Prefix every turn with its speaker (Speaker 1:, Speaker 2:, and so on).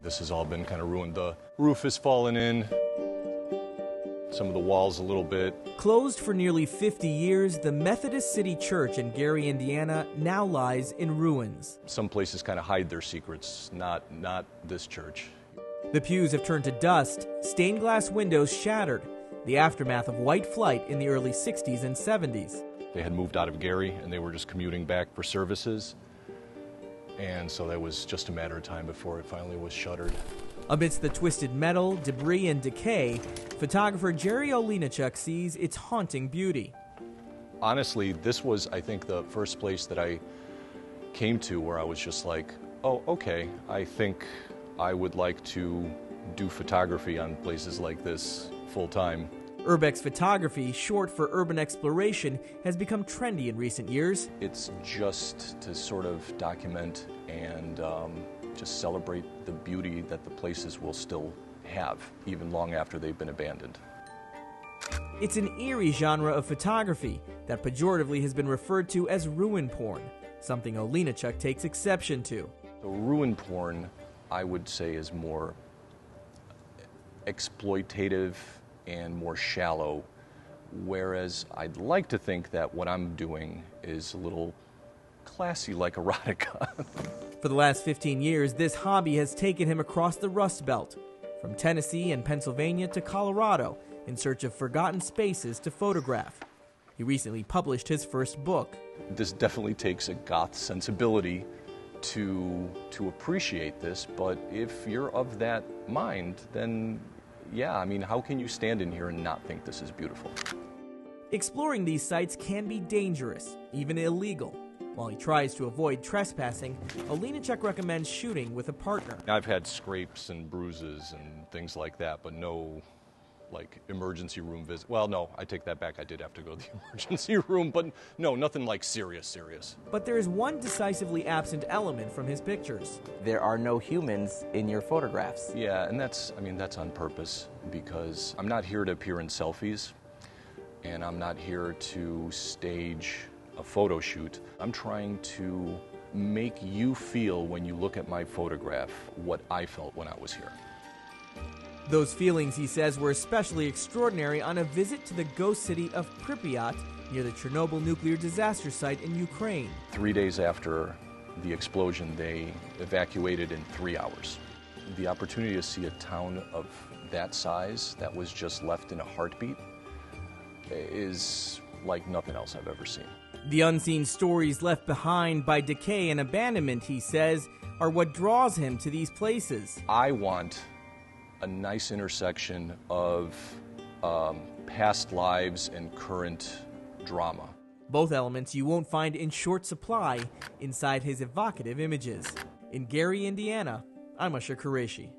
Speaker 1: This has all been kind of ruined. The roof has fallen in, some of the walls a little bit.
Speaker 2: Closed for nearly 50 years, the Methodist City Church in Gary, Indiana now lies in ruins.
Speaker 1: Some places kind of hide their secrets, not this church.
Speaker 2: The pews have turned to dust, stained glass windows shattered, the aftermath of white flight in the early 60s and 70s.
Speaker 1: They had moved out of Gary and they were just commuting back for services. And so that was just a matter of time before it finally was shuttered.
Speaker 2: Amidst the twisted metal, debris, and decay, photographer Jerry Olenachuk sees its haunting beauty.
Speaker 1: Honestly, this was, I think, the first place that I came to where I was just like, oh, okay, I think I would like to do photography on places like this full time.
Speaker 2: Urbex Photography, short for urban exploration, has become trendy in recent years.
Speaker 1: It's just to sort of document and just celebrate the beauty that the places will still have, even long after they've been abandoned.
Speaker 2: It's an eerie genre of photography that pejoratively has been referred to as ruin porn, something Olenachuk takes exception to.
Speaker 1: The ruin porn, I would say, is more exploitative and more shallow, whereas I'd like to think that what I'm doing is a little classy like erotica.
Speaker 2: For the last 15 years, this hobby has taken him across the Rust Belt, from Tennessee and Pennsylvania to Colorado, in search of forgotten spaces to photograph. He recently published his first book.
Speaker 1: This definitely takes a goth sensibility to appreciate this, but if you're of that mind, then yeah, I mean, how can you stand in here and not think this is beautiful?
Speaker 2: Exploring these sites can be dangerous, even illegal. While he tries to avoid trespassing, Olenachuk recommends shooting with a partner.
Speaker 1: I've had scrapes and bruises and things like that, but no, like, emergency room visit. Well, no, I take that back. I did have to go to the emergency room, but no, nothing like serious.
Speaker 2: But there is one decisively absent element from his pictures.
Speaker 3: There are no humans in your photographs.
Speaker 1: Yeah, and that's on purpose, because I'm not here to appear in selfies, and I'm not here to stage a photo shoot. I'm trying to make you feel, when you look at my photograph, what I felt when I was here.
Speaker 2: Those feelings, he says, were especially extraordinary on a visit to the ghost city of Pripyat near the Chernobyl nuclear disaster site in Ukraine.
Speaker 1: 3 days after the explosion, they evacuated in 3 hours. The opportunity to see a town of that size that was just left in a heartbeat is like nothing else I've ever seen.
Speaker 2: The unseen stories left behind by decay and abandonment, he says, are what draws him to these places.
Speaker 1: I want a nice intersection of past lives and current drama.
Speaker 2: Both elements you won't find in short supply inside his evocative images. In Gary, Indiana, I'm Usher Qureshi.